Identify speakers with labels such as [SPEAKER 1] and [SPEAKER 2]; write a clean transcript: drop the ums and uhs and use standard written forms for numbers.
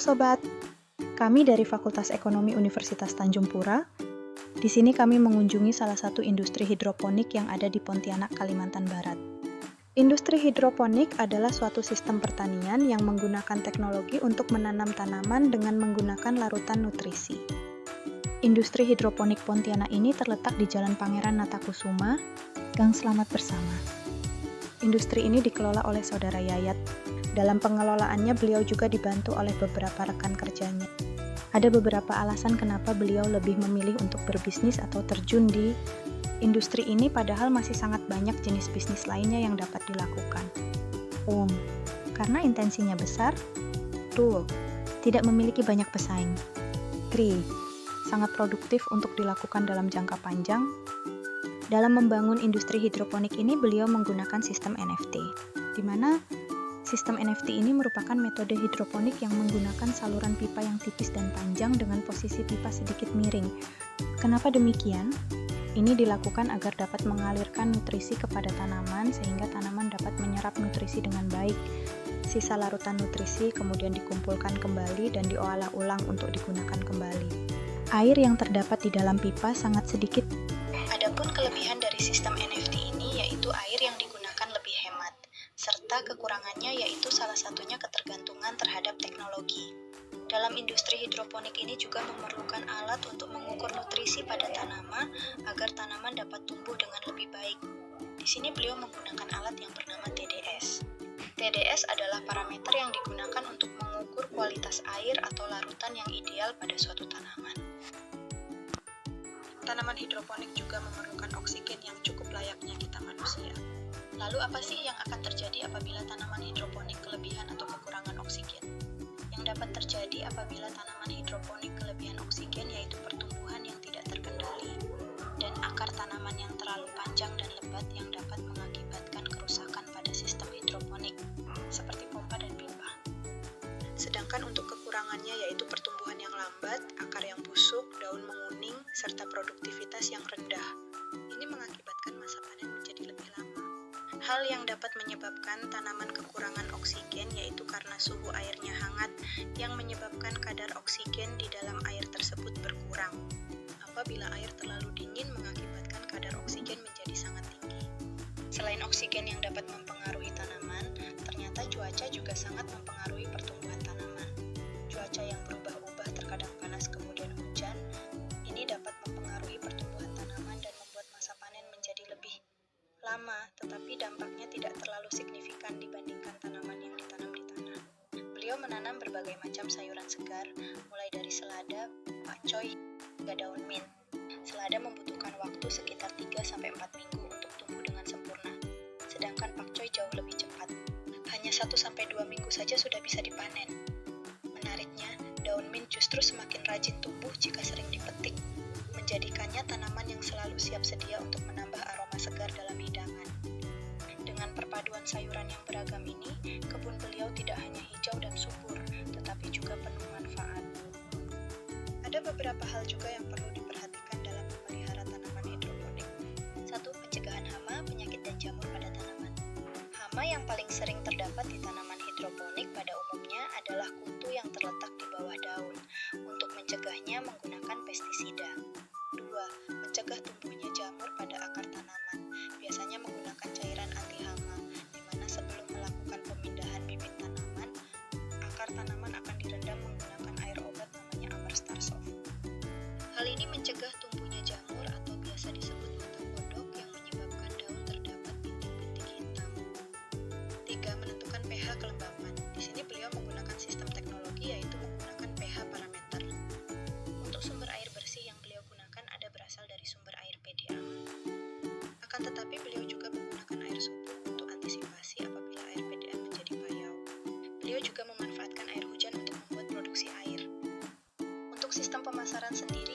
[SPEAKER 1] Sobat, kami dari Fakultas Ekonomi Universitas Tanjung Pura. Di sini kami mengunjungi salah satu industri hidroponik yang ada di Pontianak, Kalimantan Barat. Industri hidroponik adalah suatu sistem pertanian yang menggunakan teknologi untuk menanam tanaman dengan menggunakan larutan nutrisi. Industri hidroponik Pontianak ini terletak di Jalan Pangeran Natakusuma, Gang Selamat Bersama. Industri ini dikelola oleh Saudara Yayat. Dalam pengelolaannya beliau juga dibantu oleh beberapa rekan kerjanya. Ada beberapa alasan kenapa beliau lebih memilih untuk berbisnis atau terjun di industri ini, padahal masih sangat banyak jenis bisnis lainnya yang dapat dilakukan. Karena intensinya besar. 2. Tidak memiliki banyak pesaing. 3. Sangat produktif untuk dilakukan dalam jangka panjang. Dalam membangun industri hidroponik ini, beliau menggunakan sistem NFT, di mana sistem NFT ini merupakan metode hidroponik yang menggunakan saluran pipa yang tipis dan panjang dengan posisi pipa sedikit miring. Kenapa demikian? Ini dilakukan agar dapat mengalirkan nutrisi kepada tanaman sehingga tanaman dapat menyerap nutrisi dengan baik. Sisa larutan nutrisi kemudian dikumpulkan kembali dan diolah ulang untuk digunakan kembali. Air yang terdapat di dalam pipa sangat sedikit. Adapun kelebihan dari sistem NFT ini yaitu air yang digunakan lebih hemat, serta kekurangannya yaitu salah satunya ketergantungan terhadap teknologi. Dalam industri hidroponik ini juga memerlukan alat untuk mengukur nutrisi pada tanaman agar tanaman dapat tumbuh dengan lebih baik. Di sini beliau menggunakan alat yang bernama TDS. TDS adalah parameter yang digunakan untuk mengukur kualitas air atau larutan yang ideal pada suatu tanaman. Tanaman hidroponik juga memerlukan oksigen yang cukup layaknya kita manusia. Lalu apa sih yang akan terjadi apabila tanaman hidroponik kelebihan atau kekurangan oksigen? Yang dapat terjadi apabila tanaman hidroponik kelebihan oksigen yaitu pertumbuhan yang tidak terkendali dan akar tanaman yang terlalu panjang dan lebat yang dapat mengakibatkan kerusakan pada sistem hidroponik seperti pompa dan pipa. Sedangkan untuk kekurangannya yaitu pertumbuhan yang lambat, akar yang busuk, daun menguning, serta produktivitas yang rendah. Ini mengakibatkan masa panen menjadi lebih lama. Hal yang dapat menyebabkan tanaman kekurangan oksigen yaitu karena suhu airnya hangat yang menyebabkan kadar oksigen di dalam air tersebut berkurang. Apabila air terlalu dingin mengakibatkan kadar oksigen menjadi sangat tinggi. Selain oksigen yang dapat mempengaruhi tanaman, ternyata cuaca juga sangat mempengaruhi pertumbuhan tanaman. Cuaca yang berubah-ubah terkadang panas kemudian hujan, ini dapat mempengaruhi pertumbuhan tanaman dan membuat masa panen menjadi lebih lama, tetapi dampaknya tidak terlalu signifikan dibandingkan tanaman yang ditanam di tanah. Beliau menanam berbagai macam sayuran segar, mulai dari selada, pakcoy, hingga daun mint. Selada membutuhkan waktu sekitar 3-4 minggu untuk tumbuh dengan sempurna, sedangkan pakcoy jauh lebih cepat. Hanya 1-2 minggu saja sudah bisa dipanen. Menariknya, daun mint justru semakin rajin tumbuh jika sering dipetik, menjadikannya tanaman yang selalu siap sedia untuk menambah aroma segar dalam hidangan. Dengan perpaduan sayuran yang beragam ini, kebun beliau tidak hanya hijau dan subur, tetapi juga penuh manfaat. Ada beberapa hal juga yang perlu diperhatikan dalam memelihara tanaman hidroponik. 1. Pencegahan hama, penyakit dan jamur pada tanaman. Hama yang paling sering terdapat di tanaman hidroponik pada umumnya adalah kutu yang terletak di bawah daun. Untuk mencegahnya menggunakan pestisida. 2. Mencegah tumbuhnya jamur pada akar tanaman. Biasanya menggunakan cairan anti hama, di mana sebelum melakukan pemindahan bibit tanaman, akar tanaman akan direndam menggunakan air obat namanya Amerstar Soft. Hal ini mencegah tumbuhnya jamur atau biasa disebut mata kodok yang menyebabkan daun terdapat bintik-bintik hitam. 3. Menentukan pH kelembapan. Di sini beliau menggunakan sistem teknologi yaitu menggunakan pH parameter. Untuk sumber air bersih yang beliau gunakan ada berasal dari sumber air PDAM. Akan tetapi beliau juga menggunakan air subur untuk antisipasi apabila air PDAM menjadi payau. Beliau juga memanfaatkan air hujan untuk membuat produksi air. Untuk sistem pemasaran sendiri